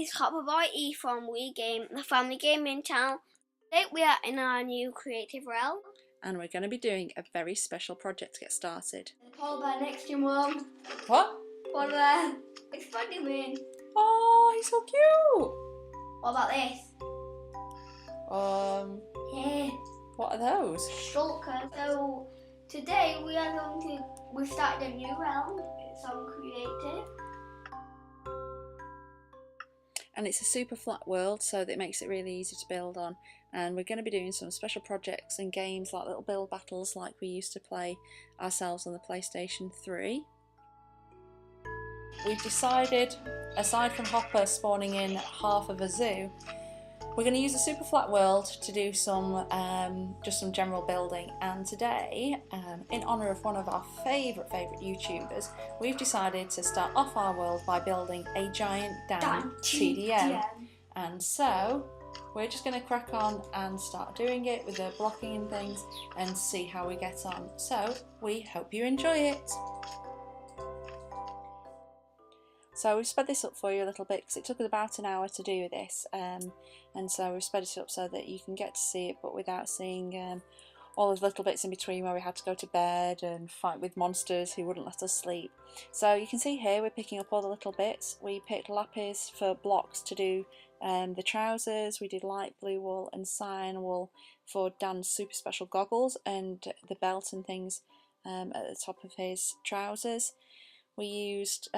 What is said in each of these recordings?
this is HopperBoyE from We Game, the family gaming channel. Today we are in our new creative realm. And we're going to be doing a very special project to get started. The polar bear next to Mum. What? Polar bear. It's Spider-Man. Oh, he's so cute! What about this? Yeah. What are those? Shulker. So today we've started a new realm. It's on creative. And it's a super flat world, so that it makes it really easy to build on. And we're going to be doing some special projects and games like little build battles like we used to play ourselves on the PlayStation 3. We've decided, aside from Hopper spawning in half of a zoo, we're going to use a super flat world to do some just some general building. And today, in honour of one of our favourite YouTubers, we've decided to start off our world by building a giant DanTDM. And so we're just going to crack on and start doing it with the blocking and things and see how we get on. So we hope you enjoy it. So we've sped this up for you a little bit because it took us about an hour to do this, and so we've sped it up so that you can get to see it but without seeing all those little bits in between where we had to go to bed and fight with monsters who wouldn't let us sleep. So you can see here we're picking up all the little bits. We picked lapis for blocks to do the trousers, we did light blue wool and cyan wool for Dan's super special goggles and the belt and things at the top of his trousers. We used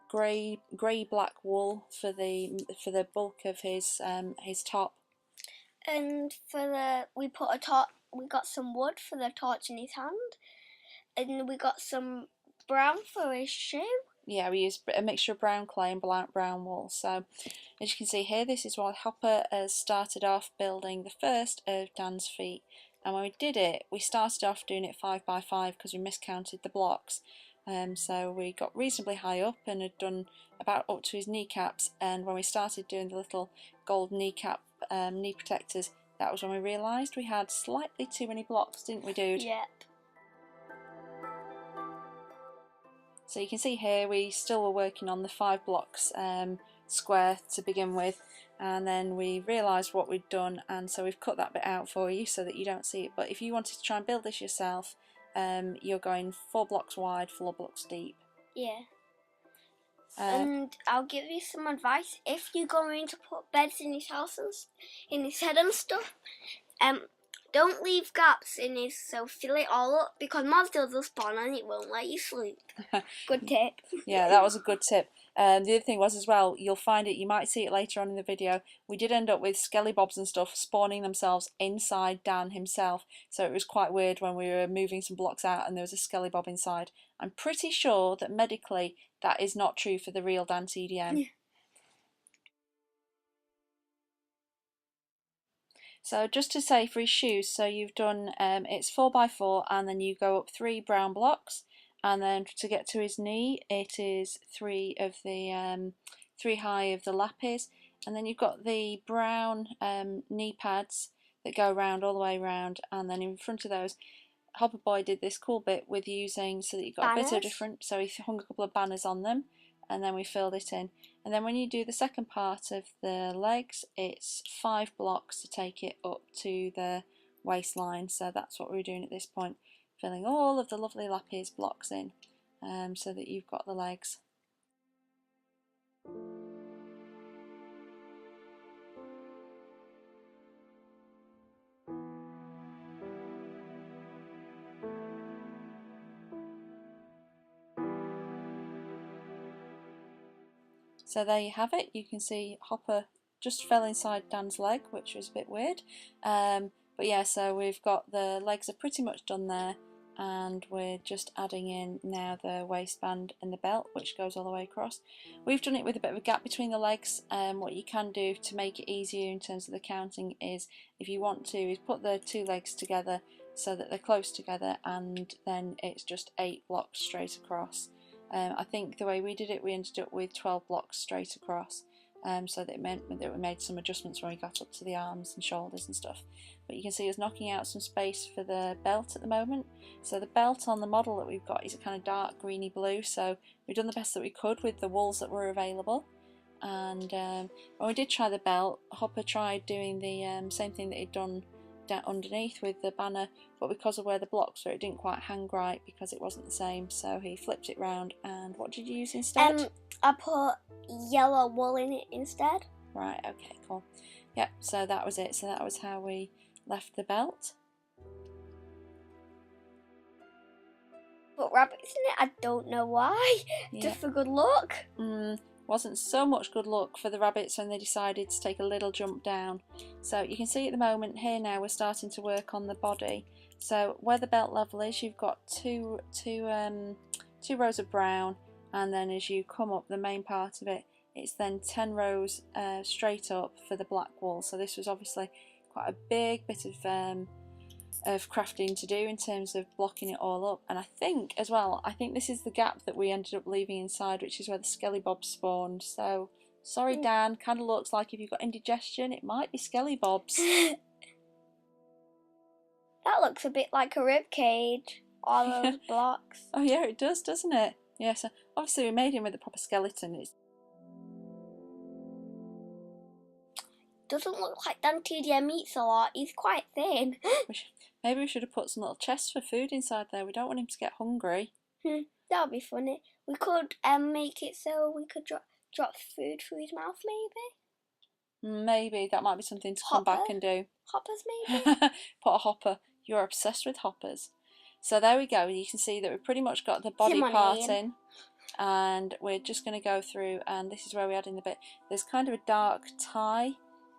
grey black wool for the bulk of his top, And we got some wood for the torch in his hand, and we got some brown for his shoe. Yeah, we used a mixture of brown clay and brown wool. So as you can see here, this is what Hopper has started off building the first of Dan's feet. And when we did it, we started off doing it 5 by 5 because we miscounted the blocks. So we got reasonably high up and had done about up to his kneecaps, and when we started doing the little gold kneecap knee protectors, that was when we realised we had slightly too many blocks, didn't we, dude? Yep. So you can see here we still were working on the 5 blocks square to begin with, and then we realised what we'd done, and so we've cut that bit out for you so that you don't see it. But if you wanted to try and build this yourself, you're going 4 blocks wide, 4 blocks deep. Yeah. And I'll give you some advice. If you're going to put beds in his house and in his head and stuff, don't leave gaps in his, so fill it all up, because monsters will spawn and it won't let you sleep. Good tip. Yeah, that was a good tip. The other thing was as well, you'll find it, you might see it later on in the video, we did end up with skelly bobs and stuff spawning themselves inside Dan himself, so it was quite weird when we were moving some blocks out and there was a skelly bob inside. I'm pretty sure that medically that is not true for the real DanTDM. Yeah. So just to say for his shoes, so you've done, it's 4 by 4 and then you go up 3 brown blocks, and then to get to his knee it is 3 of the 3 high of the lapis, and then you've got the brown knee pads that go round all the way round, and then in front of those HopperBoyE did this cool bit with using, so that you got banners. A bit of different, so he hung a couple of banners on them and then we filled it in. And then when you do the second part of the legs, it's 5 blocks to take it up to the waistline, so that's what we're doing at this point, filling all of the lovely lapis blocks in, so that you've got the legs. So there you have it. You can see Hopper just fell inside Dan's leg, which was a bit weird. But yeah, so we've got the legs are pretty much done there, and we're just adding in now the waistband and the belt, which goes all the way across. We've done it with a bit of a gap between the legs. What you can do to make it easier in terms of the counting is, if you want to, is put the 2 legs together so that they're close together, and then it's just 8 blocks straight across. I think the way we did it, we ended up with 12 blocks straight across, so that it meant that we made some adjustments when we got up to the arms and shoulders and stuff. But you can see us knocking out some space for the belt at the moment. So the belt on the model that we've got is a kind of dark greeny blue, so we've done the best that we could with the wools that were available. And when we did try the belt, Hopper tried doing the same thing that he'd done down underneath with the banner, but because of where the blocks were, it didn't quite hang right because it wasn't the same, so he flipped it round. And what did you use instead? I put yellow wool in it instead. Right, okay, cool. Yep, so that was it. So that was how we left the belt. Put rabbits in it, I don't know why. Yeah. Just for good luck. Wasn't so much good luck for the rabbits when they decided to take a little jump down. So you can see at the moment here now we're starting to work on the body. So where the belt level is, you've got two rows of brown, and then as you come up the main part of it, it's then 10 rows straight up for the black wool. So this was obviously quite a big bit of crafting to do in terms of blocking it all up. And I think as well, this is the gap that we ended up leaving inside, which is where the skelly bobs spawned. So sorry Dan, kind of looks like if you've got indigestion it might be skelly bobs. That looks a bit like a rib cage, all those blocks. Oh yeah, it does, doesn't it? Yeah, so obviously we made him with a proper skeleton. It doesn't look like DanTDM eats a lot, he's quite thin. Maybe we should have put some little chests for food inside there. We don't want him to get hungry. That would be funny. We could make it so we could drop food through his mouth, maybe. Maybe that might be something to come back and do. Hoppers, maybe. Put a hopper. You're obsessed with hoppers. So there we go. You can see that we've pretty much got the body part in, and we're just going to go through. And this is where we add in the bit. There's kind of a dark tie,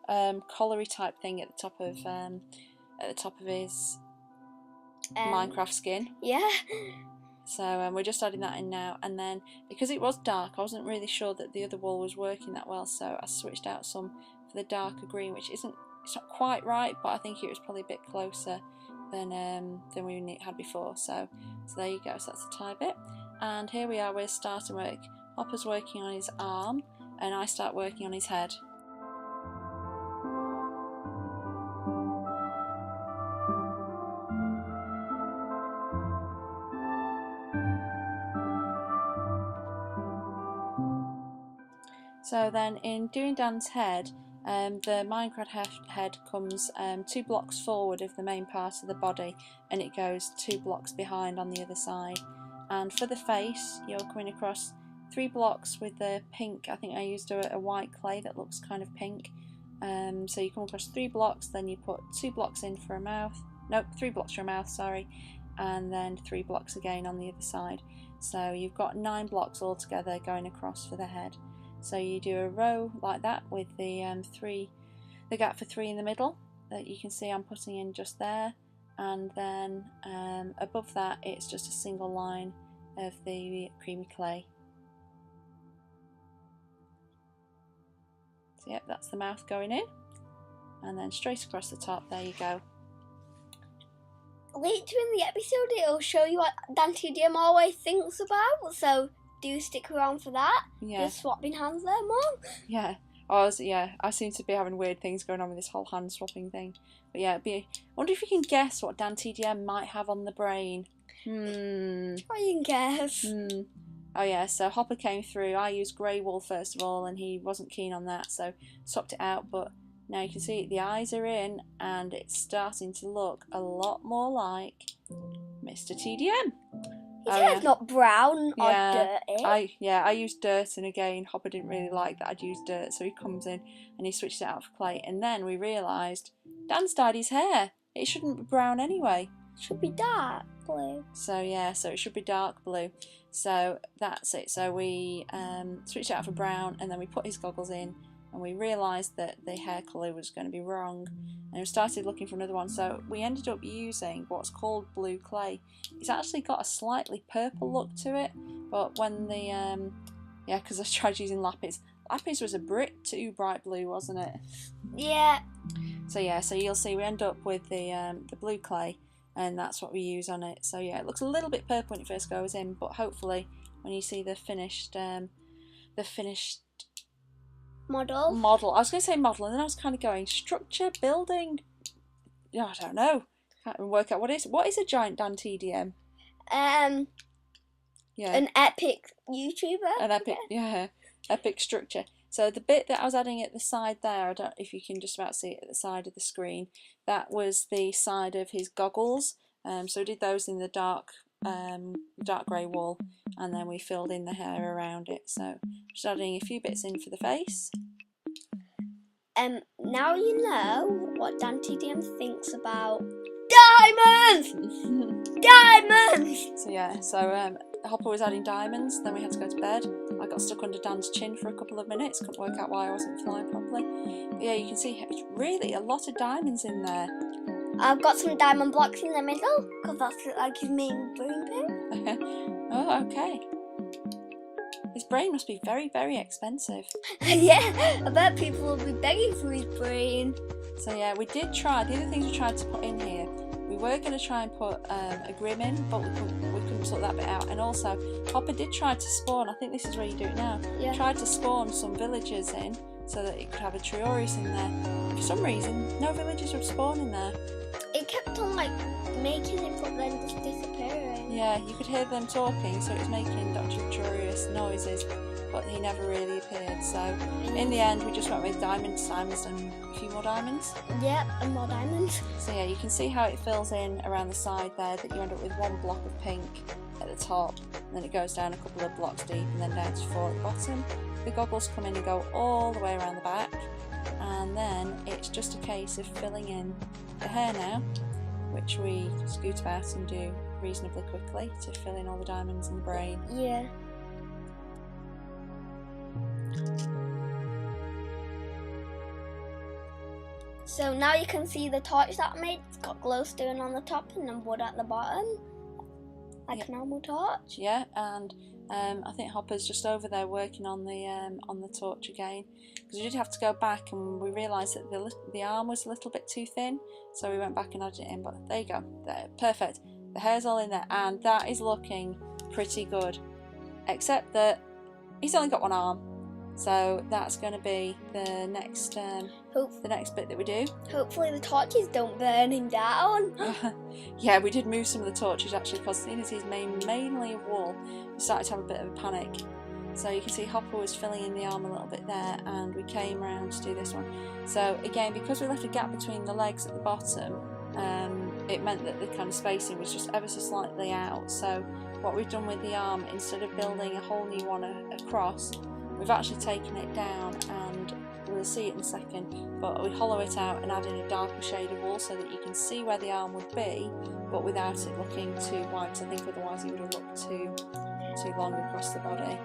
collary type thing at the top of his Minecraft skin. Yeah. So we're just adding that in now, and then because it was dark, I wasn't really sure that the other wool was working that well, so I switched out some for the darker green, which it's not quite right, but I think it was probably a bit closer than we had before. So there you go. So that's the tie bit, and here we are. We're starting work. Hopper's working on his arm, and I start working on his head. So then in doing Dan's head, the Minecraft head comes 2 blocks forward of the main part of the body, and it goes 2 blocks behind on the other side. And for the face, you're coming across 3 blocks with the pink. I think I used a white clay that looks kind of pink. So you come across 3 blocks, then you put 2 blocks in for a mouth. Nope, 3 blocks for a mouth, sorry. And then 3 blocks again on the other side. So you've got 9 blocks altogether going across for the head. So you do a row like that with the gap for 3 in the middle that you can see I'm putting in just there, and then above that it's just a single line of the creamy clay. So yep, that's the mouth going in, and then straight across the top, there you go. Later in the episode it'll show you what DanTDM always thinks about, so do stick around for that. Yeah. Just swapping hands there, Mum. Yeah. I seem to be having weird things going on with this whole hand swapping thing. But yeah, I wonder if you can guess what DanTDM might have on the brain. Try and guess. Oh yeah, so Hopper came through. I used grey wool first of all, and he wasn't keen on that, so swapped it out. But now you can see the eyes are in, and it's starting to look a lot more like Mr. TDM. His hair's not brown or dirty. I used dirt, and again Hopper didn't really like that I'd used dirt, so he comes in and he switched it out for clay, and then we realised Dan's dyed his hair. It shouldn't be brown anyway. It should be dark blue. So yeah, so it should be dark blue. So that's it. So we switched it out for brown, and then we put his goggles in, and we realised that the hair colour was going to be wrong, and we started looking for another one. So we ended up using what's called blue clay. It's actually got a slightly purple look to it, but when the because I tried using lapis was a too bright blue, wasn't it? Yeah. So yeah, so you'll see we end up with the blue clay, and that's what we use on it. So yeah, it looks a little bit purple when it first goes in, but hopefully when you see the finished model. I was going to say model, and then I was kind of going structure, building. Yeah, I don't know. Can't even work out what is a giant DanTDM. Yeah. An epic YouTuber. An epic, yeah, epic structure. So the bit that I was adding at the side there, I don't know if you can just about see it at the side of the screen, that was the side of his goggles. So we did those in the dark grey wool, and then we filled in the hair around it. So just adding a few bits in for the face. Now you know what DanTDM thinks about diamonds! Diamonds! So yeah, so Hopper was adding diamonds, then we had to go to bed. I got stuck under Dan's chin for a couple of minutes, couldn't work out why I wasn't flying properly. But yeah, you can see it's really a lot of diamonds in there. I've got some diamond blocks in the middle, because that's like his main brain bit. Oh, okay. His brain must be very, very expensive. Yeah, I bet people will be begging for his brain. So yeah, we did try, the other things we tried to put in here, we were going to try and put a grim in, but we couldn't sort that bit out. And also, Hopper did try to spawn, I think this is where you do it now, tried to spawn some villagers in so that it could have a Triorius in there. For some reason, no villagers would spawn in there. It kept on like making it but then just disappearing. Yeah, you could hear them talking, so it was making Dr. Triorius noises, but he never really appeared. So in the end, we just went with diamonds and a few more diamonds. Yep, and more diamonds. So yeah, you can see how it fills in around the side there, that you end up with one block of pink at the top, and then it goes down a couple of blocks deep and then down to 4 at the bottom. The goggles come in and go all the way around the back, and then it's just a case of filling in the hair now, which we scoot about and do reasonably quickly to fill in all the diamonds in the brain. Yeah. So now you can see the torch that I made. It's got glowstone on the top and then wood at the bottom, like a normal torch. Yeah, and I think Hopper's just over there working on the torch again, because we did have to go back and we realised that the arm was a little bit too thin, so we went back and added it in. But there you go, there, perfect. The hair's all in there, and that is looking pretty good, except that he's only got one arm. So that's going to be the next bit that we do. Hopefully the torches don't burn him down. Yeah, we did move some of the torches actually, because seeing as he's mainly of wool, we started to have a bit of a panic. So you can see Hopper was filling in the arm a little bit there, and we came around to do this one. So again, because we left a gap between the legs at the bottom, it meant that the kind of spacing was just ever so slightly out. So what we've done with the arm, instead of building a whole new one across, we've actually taken it down, and we'll see it in a second, but we hollow it out and add in a darker shade of wool so that you can see where the arm would be, but without it looking too white, because I think otherwise it would have looked too long across the body.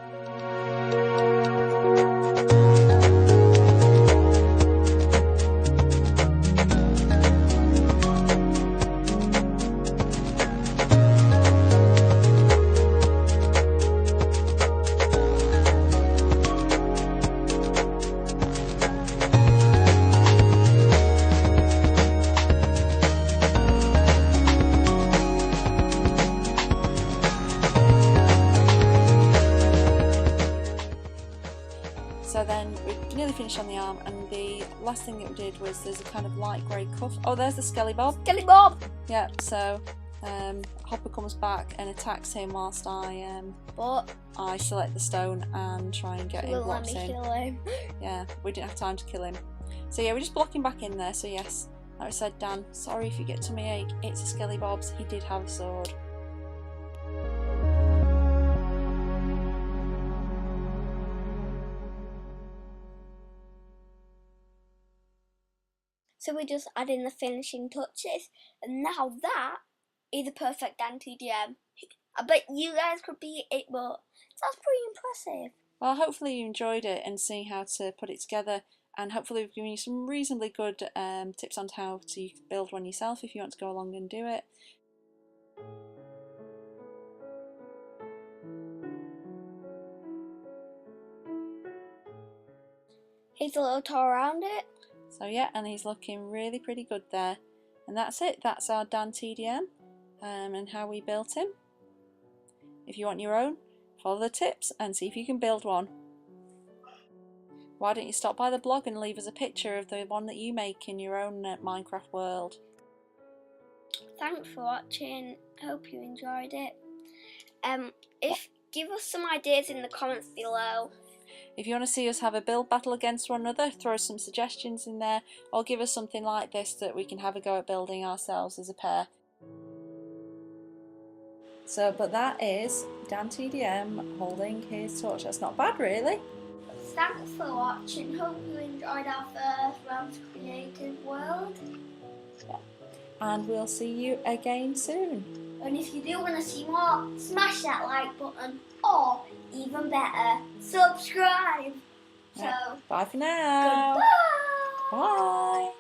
So then we nearly finished on the arm, and the last thing that we did was there's a kind of light grey cuff. Oh, there's the Skelly Bob. Skelly Bob! Yeah, so Hopper comes back and attacks him whilst I select the stone and try and get him blocks in. Kill him. Yeah, we didn't have time to kill him. So yeah, we just block him back in there. So yes, like I said, Dan, sorry if you get tummy ache, it's a Skelly Bob's. He did have a sword. So we just add in the finishing touches, and now that is a perfect DanTDM. I bet you guys could beat it, but that's pretty impressive. Well, hopefully you enjoyed it and seeing how to put it together, and hopefully we've given you some reasonably good tips on how to build one yourself if you want to go along and do it. Here's a little tour around it. So yeah, and he's looking really pretty good there. And that's it, that's our DanTDM and how we built him. If you want your own, follow the tips and see if you can build one. Why don't you stop by the blog and leave us a picture of the one that you make in your own Minecraft world. Thanks for watching, hope you enjoyed it. Give us some ideas in the comments below. If you want to see us have a build battle against one another, throw some suggestions in there, or give us something like this that we can have a go at building ourselves as a pair. So, but that is DanTDM holding his torch. That's not bad, really. Thanks for watching. Hope you enjoyed our first Realms Creative World. Yeah. And we'll see you again soon. And if you do want to see more, smash that like button, or even better, subscribe. Yeah. So, bye for now. goodbye. Bye.